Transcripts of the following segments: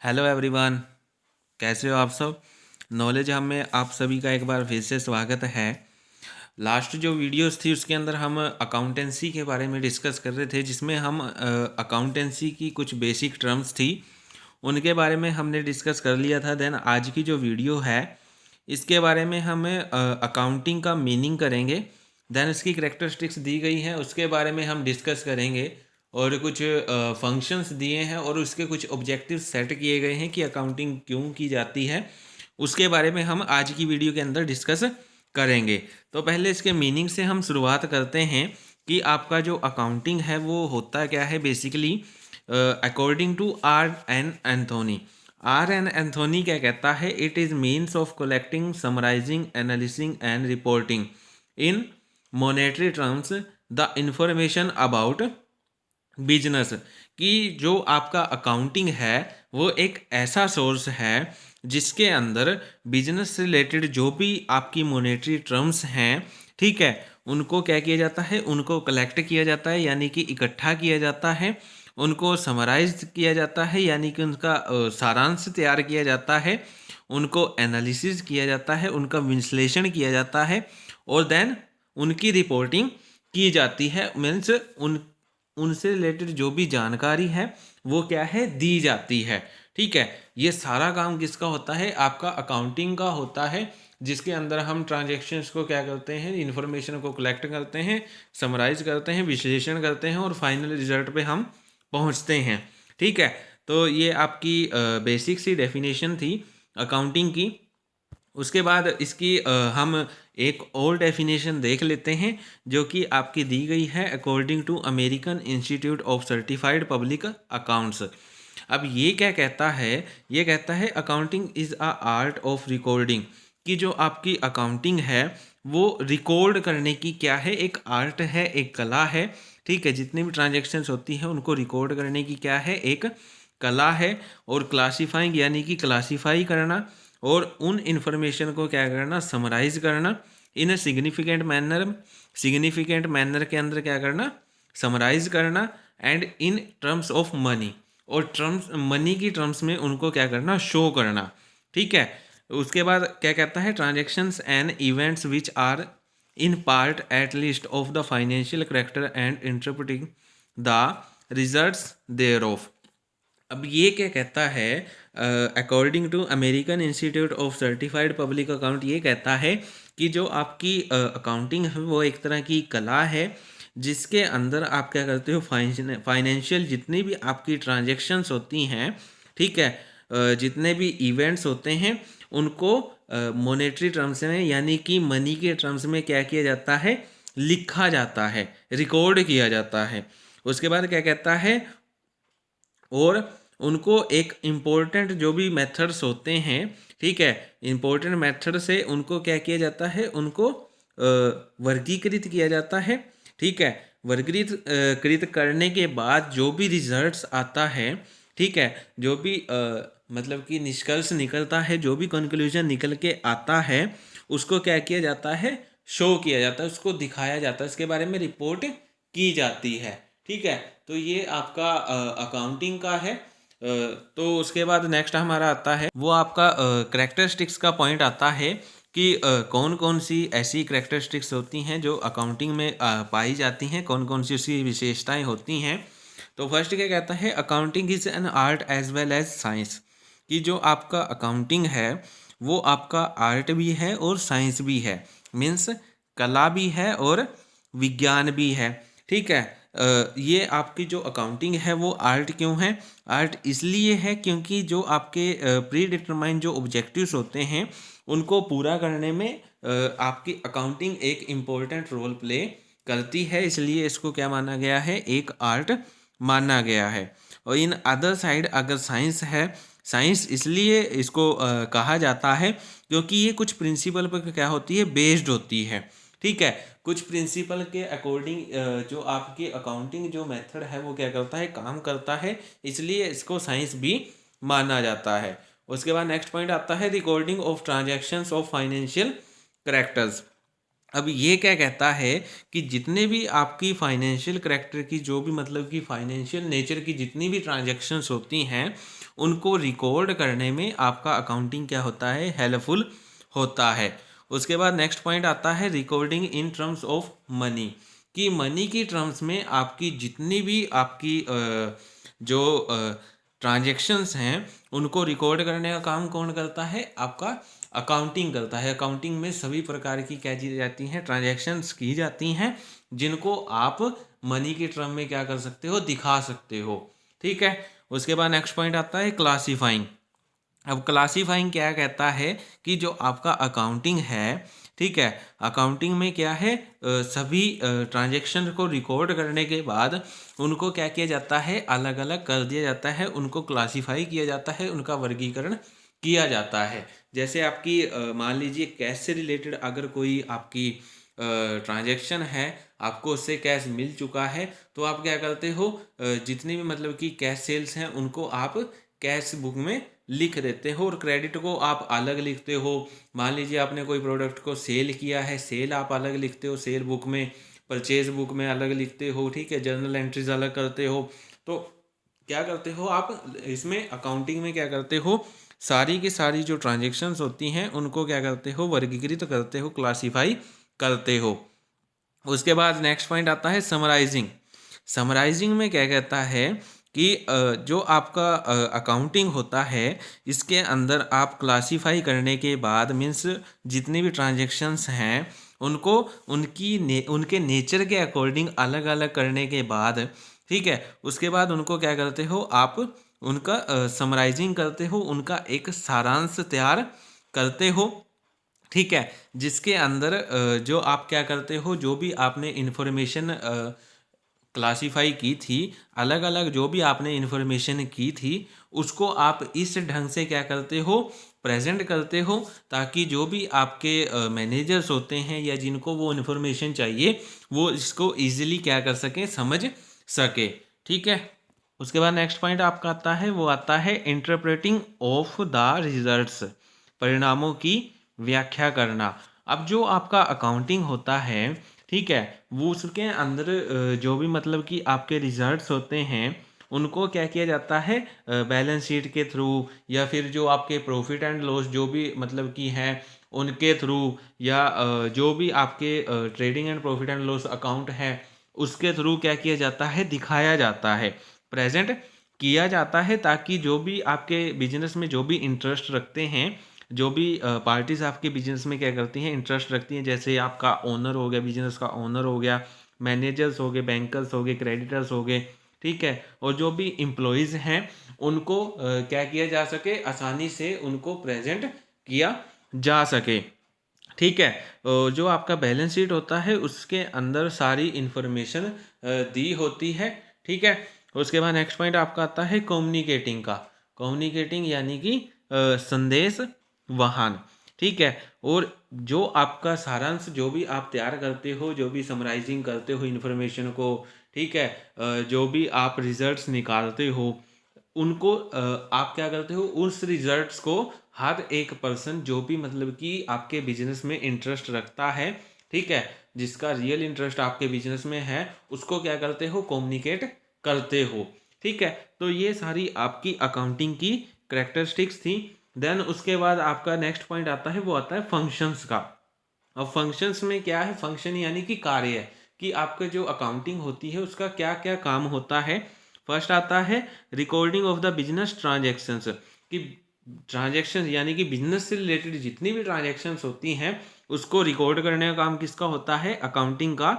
Hello everyone. कैसे हो आप सब। नॉलेज हमें आप सभी का एक बार फिर से स्वागत है। लास्ट जो वीडियोस थी उसके अंदर हम अकाउंटेंसी के बारे में डिस्कस कर रहे थे, जिसमें हम अकाउंटेंसी की कुछ बेसिक टर्म्स थी उनके बारे में हमने डिस्कस कर लिया था। देन आज की जो वीडियो है इसके बारे में हम अकाउंटिंग का मीनिंग करेंगे। देन इसकी करेक्टरिस्टिक्स दी गई हैं उसके बारे में हम डिस्कस करेंगे और कुछ फंक्शंस दिए हैं और उसके कुछ ऑब्जेक्टिव सेट किए गए हैं कि अकाउंटिंग क्यों की जाती है, उसके बारे में हम आज की वीडियो के अंदर डिस्कस करेंगे। तो पहले इसके मीनिंग से हम शुरुआत करते हैं कि आपका जो अकाउंटिंग है वो होता क्या है। Basically according to R N Anthony, R N Anthony क्या कहता है, it is means of collecting, summarising, analysing and reporting in monetary terms the information about business. कि जो आपका अकाउंटिंग है वो एक ऐसा सोर्स है जिसके अंदर बिजनेस से रिलेटेड जो भी आपकी मॉनेटरी टर्म्स हैं, ठीक है, उनको क्या किया जाता है, उनको कलेक्ट किया जाता है यानी कि इकट्ठा किया जाता है, उनको समराइज किया जाता है यानी कि उनका सारांश तैयार किया जाता है, उनको एनालिसिस किया जाता है, उनका विश्लेषण किया जाता है और देन उनकी रिपोर्टिंग की जाती है। मीन्स उनसे रिलेटेड जो भी जानकारी है वो क्या है, दी जाती है। ठीक है, ये सारा काम किसका होता है, आपका अकाउंटिंग का होता है, जिसके अंदर हम ट्रांजेक्शन्स को क्या करते हैं, इन्फॉर्मेशन को कलेक्ट करते हैं, समराइज करते हैं, विश्लेषण करते हैं और फाइनल रिजल्ट पे हम पहुंचते हैं। ठीक है, तो ये आपकी बेसिक सी डेफिनेशन थी अकाउंटिंग की। उसके बाद इसकी हम एक और डेफिनेशन देख लेते हैं जो कि आपकी दी गई है according to American Institute of Certified Public Accounts. अब ये क्या कहता है, ये कहता है accounting is a art of recording, कि जो आपकी अकाउंटिंग है वो रिकॉर्ड करने की क्या है, एक आर्ट है, एक कला है। ठीक है, जितनी भी ट्रांजेक्शन्स होती हैं उनको रिकॉर्ड करने की क्या है, एक कला है। और क्लासीफाइंग यानी कि क्लासीफाई करना और उन इन्फॉर्मेशन को क्या करना, समराइज करना in a significant manner, significant manner के अंदर क्या करना, समराइज करना and in terms of money, और टर्म्स मनी की टर्म्स में उनको क्या करना, शो करना। ठीक है, उसके बाद क्या कहता है, transactions and events which are in part at least of the financial character and interpreting the results thereof. अब ये क्या कहता है, according to American Institute of Certified Public account, ये कहता है कि जो आपकी अकाउंटिंग है वो एक तरह की कला है जिसके अंदर आप क्या करते हो, फाइनेंशियल जितनी भी आपकी ट्रांजेक्शन्स होती हैं, ठीक है, जितने भी इवेंट्स होते हैं उनको मॉनेटरी टर्म्स में यानी कि मनी के टर्म्स में क्या किया जाता है, लिखा जाता है, रिकॉर्ड किया जाता है। उसके बाद क्या कहता है, और उनको एक इम्पोर्टेंट जो भी मेथड्स होते हैं, ठीक है, इम्पोर्टेंट मेथड से उनको क्या किया जाता है, उनको वर्गीकृत किया जाता है। ठीक है, वर्गीकृत कृत करने के बाद जो भी रिजल्ट्स आता है, ठीक है, जो भी मतलब कि निष्कर्ष निकलता है, जो भी कंक्लूजन निकल के आता है उसको क्या किया जाता है, शो किया जाता है, उसको दिखाया जाता है, इसके बारे में रिपोर्ट की जाती है। ठीक है, तो ये आपका अकाउंटिंग का है। तो उसके बाद नेक्स्ट हमारा आता है वो आपका करेक्टरिस्टिक्स का पॉइंट आता है कि कौन कौन सी ऐसी करेक्टरिस्टिक्स होती हैं जो अकाउंटिंग में पाई जाती हैं, कौन कौन सी उसकी विशेषताएं होती हैं। तो फर्स्ट क्या कहता है, accounting is an art as well as science, कि जो आपका अकाउंटिंग है वो आपका आर्ट भी है और साइंस भी है। मीन्स कला भी है और विज्ञान भी है। ठीक है, ये आपकी जो अकाउंटिंग है वो आर्ट क्यों है, आर्ट इसलिए है क्योंकि जो आपके प्री डिटरमाइन जो ऑब्जेक्टिव्स होते हैं उनको पूरा करने में आपकी अकाउंटिंग एक इम्पोर्टेंट रोल प्ले करती है, इसलिए इसको क्या माना गया है, एक आर्ट माना गया है। और इन अदर साइड अगर साइंस है, साइंस इसलिए इसको कहा जाता है क्योंकि ये कुछ प्रिंसिपल पर क्या होती है, बेस्ड होती है। ठीक है, कुछ प्रिंसिपल के अकॉर्डिंग जो आपकी अकाउंटिंग जो मेथड है वो क्या करता है, काम करता है, इसलिए इसको साइंस भी माना जाता है। उसके बाद नेक्स्ट पॉइंट आता है recording of transactions of financial characters. अब ये क्या कहता है कि जितने भी आपकी फाइनेंशियल करैक्टर की जो भी मतलब कि फाइनेंशियल नेचर की जितनी भी ट्रांजैक्शंस होती हैं उनको रिकॉर्ड करने में आपका अकाउंटिंग क्या होता है, हेल्पफुल होता है। उसके बाद नेक्स्ट पॉइंट आता है recording in terms of money, कि मनी की टर्म्स में आपकी जितनी भी आपकी जो ट्रांजैक्शंस हैं उनको रिकॉर्ड करने का काम कौन करता है, आपका अकाउंटिंग करता है। अकाउंटिंग में सभी प्रकार की क्या की जाती हैं, ट्रांजैक्शंस की जाती हैं जिनको आप मनी के टर्म में क्या कर सकते हो, दिखा सकते हो। ठीक है। उसके बाद नेक्स्ट पॉइंट आता है क्लासीफाइंग। अब क्लासीफाइंग क्या कहता है कि जो आपका अकाउंटिंग है, ठीक है, अकाउंटिंग में क्या है, सभी ट्रांजैक्शन को रिकॉर्ड करने के बाद उनको क्या किया जाता है, अलग अलग कर दिया जाता है, उनको क्लासीफाई किया जाता है, उनका वर्गीकरण किया जाता है। जैसे आपकी मान लीजिए कैश से रिलेटेड अगर कोई आपकी ट्रांजैक्शन है, आपको उससे कैश मिल चुका है, तो आप क्या करते हो, जितनी भी मतलब कि कैश सेल्स हैं उनको आप कैश बुक में लिख देते हो और क्रेडिट को आप अलग लिखते हो। मान लीजिए आपने कोई प्रोडक्ट को सेल किया है, सेल आप अलग लिखते हो सेल बुक में, परचेज बुक में अलग लिखते हो, ठीक है, जर्नल एंट्रीज अलग करते हो। तो क्या करते हो आप इसमें अकाउंटिंग में क्या करते हो, सारी की सारी जो ट्रांजेक्शन्स होती हैं उनको क्या करते हो, वर्गीकृत करते हो, क्लासीफाई करते हो। उसके बाद नेक्स्ट पॉइंट आता है समराइजिंग। समराइजिंग में क्या कहता है कि जो आपका अकाउंटिंग होता है इसके अंदर आप क्लासीफाई करने के बाद मीन्स जितनी भी ट्रांजेक्शन्स हैं उनको उनके नेचर के अकॉर्डिंग अलग अलग करने के बाद, ठीक है, उसके बाद उनको क्या करते हो आप, उनका समराइजिंग करते हो, उनका एक सारांश तैयार करते हो। ठीक है, जिसके अंदर जो आप क्या करते हो, जो भी आपने इन्फॉर्मेशन क्लासीफाई की थी, अलग अलग जो भी आपने इन्फॉर्मेशन की थी उसको आप इस ढंग से क्या करते हो, प्रेजेंट करते हो, ताकि जो भी आपके मैनेजर्स होते हैं या जिनको वो इन्फॉर्मेशन चाहिए वो इसको इजीली क्या कर सकें, समझ सके। ठीक है। उसके बाद नेक्स्ट पॉइंट आपका आता है, वो आता है इंटरप्रेटिंग ऑफ द रिजल्ट्स, परिणामों की व्याख्या करना। अब जो आपका अकाउंटिंग होता है, ठीक है, वो उसके अंदर जो भी मतलब कि आपके रिजल्ट्स होते हैं उनको क्या किया जाता है, बैलेंस शीट के थ्रू या फिर जो आपके प्रॉफिट एंड लॉस जो भी मतलब कि हैं उनके थ्रू, या जो भी आपके trading and profit and loss account है उसके थ्रू क्या किया जाता है, दिखाया जाता है, प्रेजेंट किया जाता है, ताकि जो भी आपके बिजनेस में जो भी इंटरेस्ट रखते हैं, जो भी पार्टीज आपके बिजनेस में क्या करती हैं, इंटरेस्ट रखती हैं, जैसे आपका ओनर हो गया, बिजनेस का ओनर हो गया, मैनेजर्स हो गए, बैंकर्स हो गए, क्रेडिटर्स हो गए, ठीक है, और जो भी एम्प्लॉयज़ हैं उनको क्या किया जा सके, आसानी से उनको प्रेजेंट किया जा सके। ठीक है। जो आपका बैलेंस शीट होता है उसके अंदर सारी इन्फॉर्मेशन दी होती है। ठीक है। उसके बाद नेक्स्ट पॉइंट आपका आता है कम्युनिकेटिंग का। कम्युनिकेटिंग यानी कि संदेश वाहन। ठीक है। और जो आपका सारांश जो भी आप तैयार करते हो, जो भी समराइजिंग करते हो इन्फॉर्मेशन को, ठीक है, जो भी आप रिजल्ट्स निकालते हो उनको आप क्या करते हो, उस रिजल्ट्स को हर एक पर्सन जो भी मतलब कि आपके बिजनेस में इंटरेस्ट रखता है, ठीक है, जिसका रियल इंटरेस्ट आपके बिजनेस में है, उसको क्या करते हो, कम्युनिकेट करते हो। ठीक है। तो ये सारी आपकी अकाउंटिंग की करेक्टरिस्टिक्स थी। देन उसके बाद आपका नेक्स्ट पॉइंट आता है, वो आता है फंक्शंस का। अब फंक्शंस में क्या है, फंक्शन यानी कि कार्य है, कि आपका जो अकाउंटिंग होती है उसका क्या क्या काम होता है। फर्स्ट आता है recording of the business transactions, कि ट्रांजेक्शन यानी कि बिजनेस से रिलेटेड जितनी भी ट्रांजेक्शन्स होती हैं उसको रिकॉर्ड करने का काम किसका होता है, अकाउंटिंग का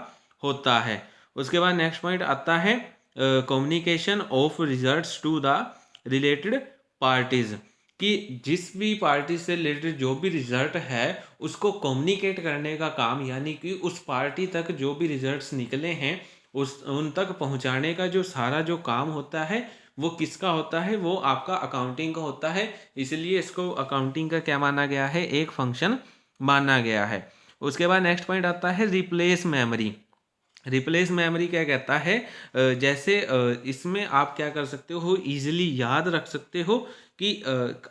होता है। उसके बाद नेक्स्ट पॉइंट आता है communication of results to the related parties, कि जिस भी पार्टी से रिलेटेड जो भी रिजल्ट है उसको कम्युनिकेट करने का काम, यानी कि उस पार्टी तक जो भी रिजल्ट्स निकले हैं उस उन तक पहुंचाने का जो सारा जो काम होता है वो किसका होता है, वो आपका अकाउंटिंग का होता है। इसलिए इसको अकाउंटिंग का क्या माना गया है, एक फंक्शन माना गया है। उसके बाद नेक्स्ट पॉइंट आता है रिप्लेस मेमोरी। रिप्लेस मेमोरी क्या कहता है, जैसे इसमें आप क्या कर सकते हो, इजीली याद रख सकते हो कि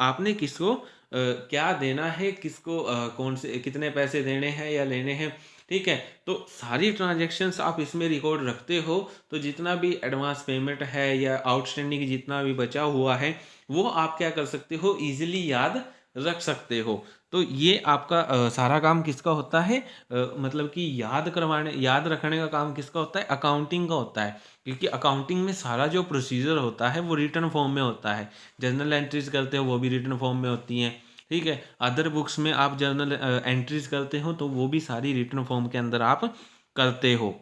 आपने किसको क्या देना है, किसको कौन से कितने पैसे देने हैं या लेने हैं। ठीक है। तो सारी ट्रांजैक्शंस आप इसमें रिकॉर्ड रखते हो, तो जितना भी एडवांस पेमेंट है या आउटस्टैंडिंग जितना भी बचा हुआ है, वो आप क्या कर सकते हो, ईजिली याद रख सकते हो। तो ये आपका सारा काम किसका होता है, मतलब कि याद रखने का काम किसका होता है, अकाउंटिंग का होता है। क्योंकि अकाउंटिंग में सारा जो प्रोसीजर होता है वो रिटन फॉर्म में होता है। जर्नल एंट्रीज करते हो वो भी रिटन फॉर्म में होती हैं, ठीक है। अदर बुक्स में आप जर्नल एंट्रीज करते हो तो वो भी सारी रिटन फॉर्म के अंदर आप करते हो।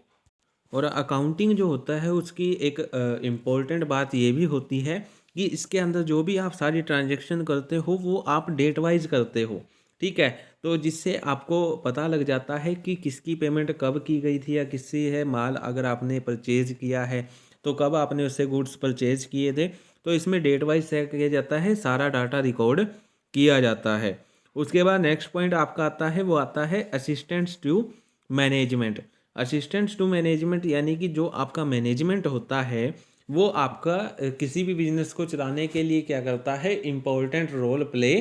और अकाउंटिंग जो होता है उसकी एक इम्पॉर्टेंट बात ये भी होती है कि इसके अंदर जो भी आप सारी ट्रांजैक्शन करते हो वो आप डेट वाइज करते हो, ठीक है। तो जिससे आपको पता लग जाता है कि किसकी पेमेंट कब की गई थी, या किससे है माल अगर आपने परचेज किया है तो कब आपने उससे गुड्स परचेज किए थे। तो इसमें डेट वाइज सेट किया जाता है, सारा डाटा रिकॉर्ड किया जाता है। उसके बाद नेक्स्ट पॉइंट आपका आता है, वो आता है assistants to management. Assistants to management यानी कि जो आपका मैनेजमेंट होता है वो आपका किसी भी बिजनेस को चलाने के लिए क्या करता है, इम्पोर्टेंट रोल प्ले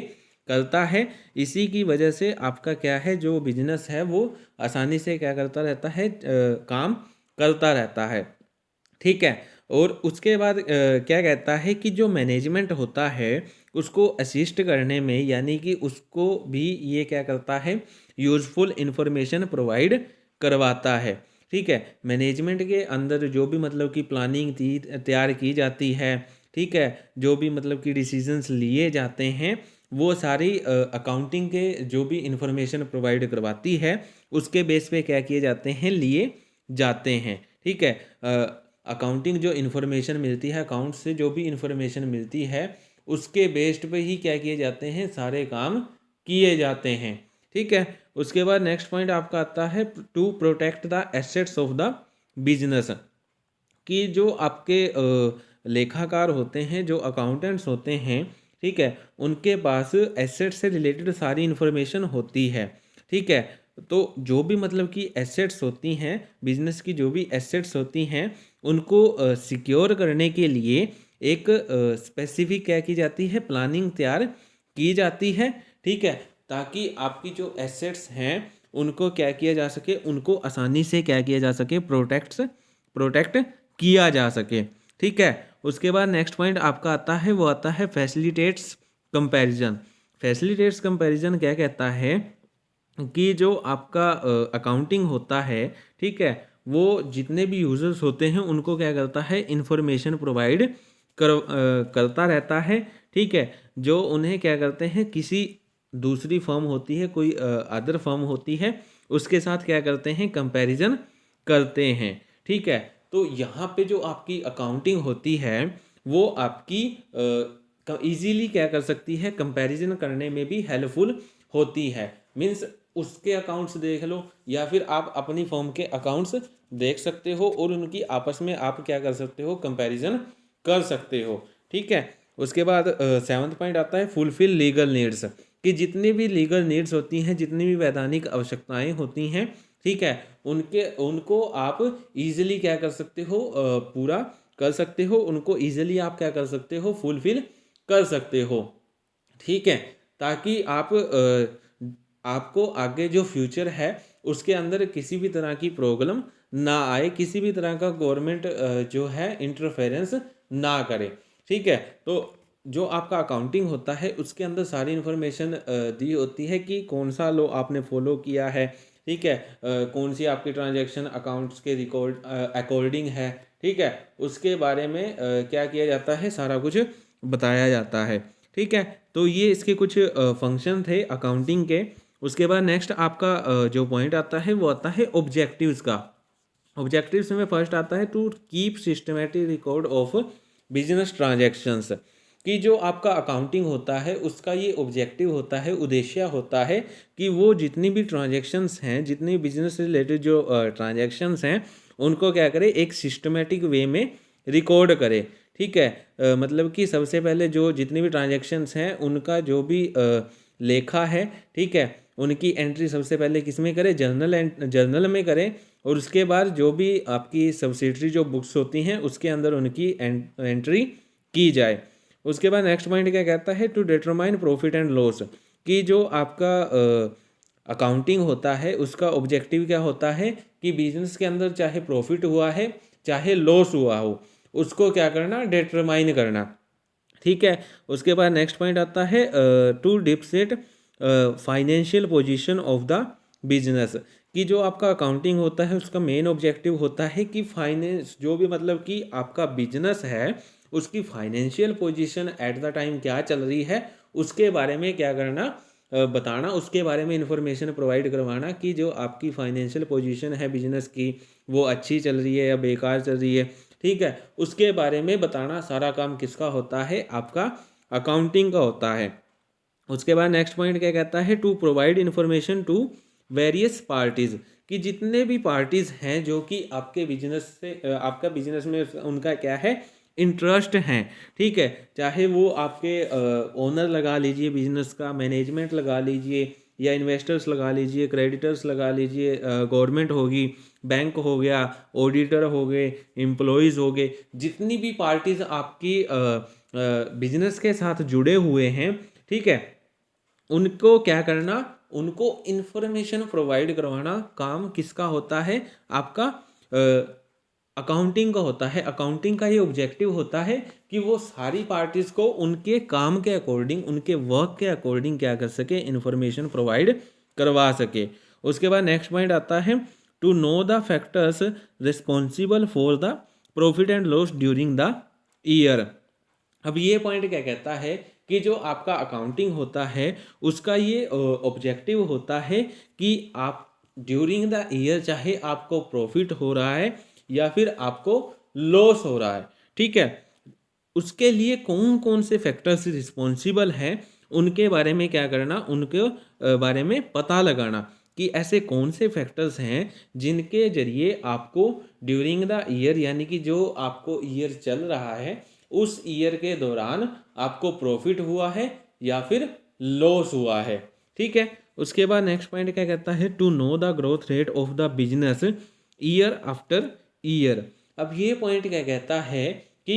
करता है। इसी की वजह से आपका क्या है, जो बिजनेस है वो आसानी से क्या करता रहता है, काम करता रहता है, ठीक है। और उसके बाद क्या कहता है कि जो मैनेजमेंट होता है उसको असिस्ट करने में, यानी कि उसको भी ये क्या करता है, यूज़फुल इंफॉर्मेशन प्रोवाइड करवाता है, ठीक है। मैनेजमेंट के अंदर जो भी मतलब कि प्लानिंग थी तैयार की जाती है, ठीक है, जो भी मतलब कि डिसीजंस लिए जाते हैं वो सारी अकाउंटिंग के जो भी इंफॉर्मेशन प्रोवाइड करवाती है उसके बेस पे क्या किए जाते हैं, लिए जाते हैं, ठीक है। अकाउंटिंग जो इन्फॉर्मेशन मिलती है, अकाउंट से जो भी इन्फॉर्मेशन मिलती है उसके बेस्ड पे ही क्या किए जाते हैं, सारे काम किए जाते हैं, ठीक है। उसके बाद नेक्स्ट पॉइंट आपका आता है to protect the assets of the business. कि जो आपके लेखाकार होते हैं, जो अकाउंटेंट्स होते हैं, ठीक है, उनके पास एसेट से रिलेटेड सारी इन्फॉर्मेशन होती है, ठीक है। तो जो भी मतलब कि एसेट्स होती हैं, बिजनेस की जो भी एसेट्स होती हैं उनको सिक्योर करने के लिए एक स्पेसिफिक क्या की जाती है, प्लानिंग तैयार की जाती है, ठीक है। ताकि आपकी जो एसेट्स हैं उनको क्या किया जा सके, उनको आसानी से क्या किया जा सके, प्रोटेक्ट किया जा सके, ठीक है। उसके बाद नेक्स्ट पॉइंट आपका आता है, वो आता है फैसिलिटेट्स कंपैरिजन। फैसिलिटेट्स कंपैरिजन क्या कहता है कि जो आपका अकाउंटिंग होता है, ठीक है, वो जितने भी यूजर्स होते हैं उनको क्या करता है, इंफॉर्मेशन प्रोवाइड करता रहता है, ठीक है। जो उन्हें क्या करते हैं, किसी दूसरी फर्म होती है, कोई अदर फर्म होती है, उसके साथ क्या करते हैं, कंपैरिजन करते हैं, ठीक है। तो यहाँ पे जो आपकी अकाउंटिंग होती है वो आपकी इजीली क्या कर सकती है, कंपैरिजन करने में भी हेल्पफुल होती है। मीन्स उसके अकाउंट्स देख लो या फिर आप अपनी फर्म के अकाउंट्स देख सकते हो और उनकी आपस में आप क्या कर सकते हो, कंपैरिजन कर सकते हो, ठीक है। उसके बाद सेवन्थ पॉइंट आता है फुलफिल लीगल नीड्स। कि जितनी भी लीगल नीड्स होती हैं, जितनी भी वैधानिक आवश्यकताएं होती हैं, ठीक है, उनको आप इजीली क्या कर सकते हो, पूरा कर सकते हो, उनको इजीली आप क्या कर सकते हो, फुलफिल कर सकते हो, ठीक है। ताकि आपको आगे जो फ्यूचर है उसके अंदर किसी भी तरह की प्रॉब्लम ना आए, किसी भी तरह का गवर्नमेंट जो है इंटरफेरेंस ना करे, ठीक है। तो जो आपका अकाउंटिंग होता है उसके अंदर सारी इन्फॉर्मेशन दी होती है कि कौन सा लॉ आपने फॉलो किया है, ठीक है, कौन सी आपकी ट्रांजैक्शन अकाउंट्स के रिकॉर्ड अकॉर्डिंग है, ठीक है। उसके बारे में क्या किया जाता है, सारा कुछ बताया जाता है, ठीक है। तो ये इसके कुछ फंक्शन थे अकाउंटिंग के। उसके बाद नेक्स्ट आपका जो पॉइंट आता है वो आता है ऑब्जेक्टिव्स का। ऑब्जेक्टिव्स में फर्स्ट आता है to keep systematic record of business transactions. कि जो आपका अकाउंटिंग होता है उसका ये ऑब्जेक्टिव होता है, उद्देश्य होता है कि वो जितनी भी ट्रांजैक्शंस हैं, जितनी बिजनेस से रिलेटेड जो ट्रांजैक्शंस हैं उनको क्या करे, एक सिस्टमेटिक वे में रिकॉर्ड करे, ठीक है। मतलब कि सबसे पहले जो जितनी भी ट्रांजैक्शंस हैं उनका जो भी लेखा है, ठीक है, उनकी एंट्री सबसे पहले किस में करें, जर्नल में करें। और उसके बाद जो भी आपकी सब्सिडरी जो बुक्स होती हैं उसके अंदर उनकी एंट्री की जाए। उसके बाद नेक्स्ट पॉइंट क्या कहता है, to determine profit and loss. कि जो आपका अकाउंटिंग होता है उसका ऑब्जेक्टिव क्या होता है कि बिजनेस के अंदर चाहे प्रॉफिट हुआ है चाहे लॉस हुआ हो उसको क्या करना, डिटरमाइन करना। ठीक है। उसके बाद नेक्स्ट पॉइंट आता है to depict financial position of the business, कि जो आपका अकाउंटिंग होता है उसका मेन ऑब्जेक्टिव होता है कि फाइनेंस जो भी मतलब कि आपका बिजनेस है उसकी financial position at the time क्या चल रही है उसके बारे में क्या करना, बताना, उसके बारे में इंफॉर्मेशन प्रोवाइड करवाना कि जो आपकी फाइनेंशियल पोजीशन है बिजनेस की वो अच्छी चल रही है या बेकार चल रही है। ठीक है, उसके बारे में बताना सारा काम किसका होता है, आपका अकाउंटिंग का होता है। उसके बाद नेक्स्ट पॉइंट क्या कहता है, to provide information to various parties, कि जितने भी पार्टीज हैं जो कि आपके बिजनेस से आपका बिजनेस में उनका क्या है, इंटरेस्ट हैं। ठीक है, चाहे वो आपके ओनर लगा लीजिए बिजनेस का, मैनेजमेंट लगा लीजिए या इन्वेस्टर्स लगा लीजिए, क्रेडिटर्स लगा लीजिए, गवर्नमेंट होगी, बैंक हो गया, ऑडिटर हो गए, एम्प्लॉयज़ हो गए, जितनी भी पार्टीज आपकी बिजनेस के साथ जुड़े हुए हैं। ठीक है, उनको क्या करना, उनको इंफॉर्मेशन प्रोवाइड करवाना काम किसका होता है, आपका अकाउंटिंग का होता है। अकाउंटिंग का ये ऑब्जेक्टिव होता है कि वो सारी पार्टीज को उनके काम के अकॉर्डिंग, उनके वर्क के अकॉर्डिंग क्या कर सके, इंफॉर्मेशन प्रोवाइड करवा सके। उसके बाद नेक्स्ट पॉइंट आता है to know the factors responsible for the profit and loss during the year. अब ये पॉइंट क्या कहता है कि जो आपका अकाउंटिंग होता है उसका ये ऑब्जेक्टिव होता है कि आप ड्यूरिंग द ईयर चाहे आपको प्रॉफिट हो रहा है या फिर आपको लॉस हो रहा है, ठीक है, उसके लिए कौन कौन से फैक्टर्स रिस्पॉन्सिबल हैं उनके बारे में क्या करना, उनके बारे में पता लगाना कि ऐसे कौन से फैक्टर्स हैं जिनके जरिए आपको ड्यूरिंग द ईयर, यानी कि जो आपको ईयर चल रहा है उस ईयर के दौरान आपको प्रॉफिट हुआ है या फिर लॉस हुआ है। ठीक है, उसके बाद नेक्स्ट पॉइंट क्या कहता है, to know the growth rate of the business year after year. अब ये पॉइंट क्या कहता है कि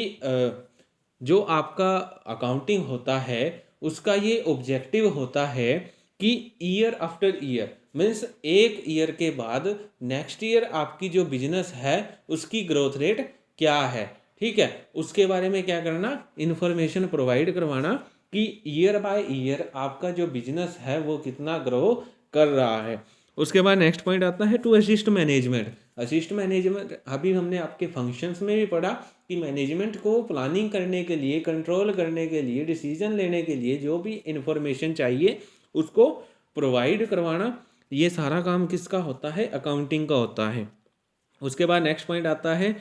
जो आपका अकाउंटिंग होता है उसका ये ऑब्जेक्टिव होता है कि ईयर आफ्टर ईयर मीन्स एक ईयर के बाद नेक्स्ट ईयर आपकी जो बिजनेस है उसकी ग्रोथ रेट क्या है। ठीक है, उसके बारे में क्या करना, इंफॉर्मेशन प्रोवाइड करवाना कि ईयर बाय ईयर आपका जो बिजनेस है वो कितना ग्रो कर रहा है। उसके बाद नेक्स्ट पॉइंट आता है to assist management. Assist management अभी हमने आपके फंक्शंस में भी पढ़ा कि मैनेजमेंट को प्लानिंग करने के लिए, कंट्रोल करने के लिए, डिसीजन लेने के लिए जो भी इंफॉर्मेशन चाहिए उसको प्रोवाइड करवाना, ये सारा काम किसका होता है, अकाउंटिंग का होता है। उसके बाद नेक्स्ट पॉइंट आता है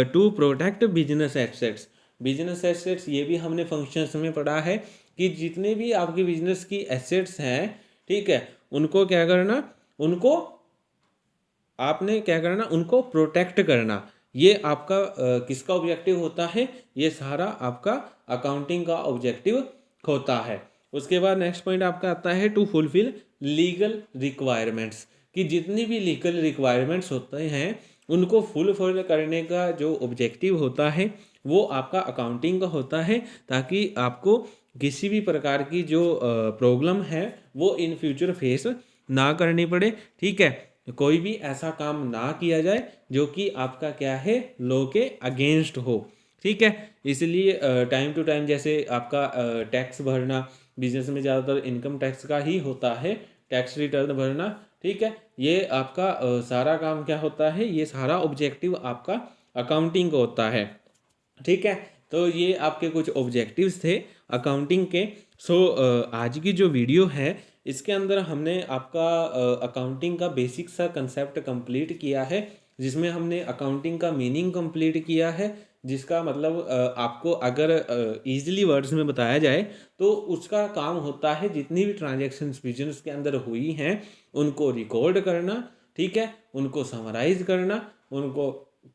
to protect business assets. Business assets ये भी हमने फंक्शंस में पढ़ा है कि जितने भी आपके बिजनेस की एसेट्स हैं, ठीक है, उनको क्या करना, उनको आपने क्या करना, उनको प्रोटेक्ट करना। ये आपका किसका ऑब्जेक्टिव होता है, ये सारा आपका अकाउंटिंग का ऑब्जेक्टिव होता है। उसके बाद नेक्स्ट पॉइंट आपका आता है टू फुलफिल लीगल रिक्वायरमेंट्स, कि जितनी भी लीगल रिक्वायरमेंट्स होते हैं उनको फुलफिल करने का जो ऑब्जेक्टिव होता है वो आपका अकाउंटिंग का होता है, ताकि आपको किसी भी प्रकार की जो प्रॉब्लम है वो इन फ्यूचर फेस ना करनी पड़े। ठीक है, कोई भी ऐसा काम ना किया जाए जो कि आपका क्या है, लॉ के अगेंस्ट हो। ठीक है, इसलिए टाइम टू टाइम जैसे आपका टैक्स भरना, बिजनेस में ज़्यादातर इनकम टैक्स का ही होता है, टैक्स रिटर्न भरना। ठीक है, ये आपका सारा काम क्या होता है, ये सारा ऑब्जेक्टिव आपका अकाउंटिंग का होता है। ठीक है, तो ये आपके कुछ ऑब्जेक्टिव्स थे अकाउंटिंग के। सो आज की जो वीडियो है इसके अंदर हमने आपका अकाउंटिंग का बेसिक सा कंसेप्ट कंप्लीट किया है, जिसमें हमने अकाउंटिंग का मीनिंग कंप्लीट किया है, जिसका मतलब आपको अगर ईजिली वर्ड्स में बताया जाए तो उसका काम होता है जितनी भी ट्रांजैक्शंस बिजनेस के अंदर हुई हैं उनको रिकॉर्ड करना। ठीक है, उनको समराइज करना, उनको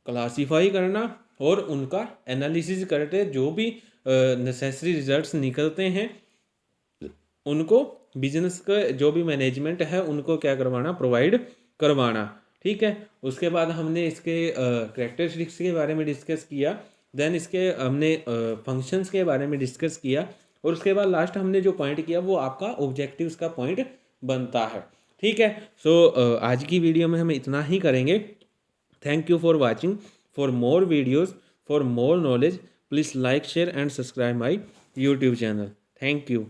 क्लासीफाई करना और उनका एनालिसिस करके जो भी नेसेसरी रिजल्ट्स निकलते हैं उनको बिजनेस का जो भी मैनेजमेंट है उनको क्या करवाना, प्रोवाइड करवाना। ठीक है, उसके बाद हमने इसके कैरेक्टरिस्टिक्स के बारे में डिस्कस किया, देन इसके हमने फंक्शंस के बारे में डिस्कस किया, और उसके बाद लास्ट हमने जो पॉइंट किया वो आपका ऑब्जेक्टिव्स का पॉइंट बनता है। ठीक है। सो आज की वीडियो में हम इतना ही करेंगे। Thank you for watching. For more videos, for more knowledge, please like, share and subscribe my YouTube channel. Thank you.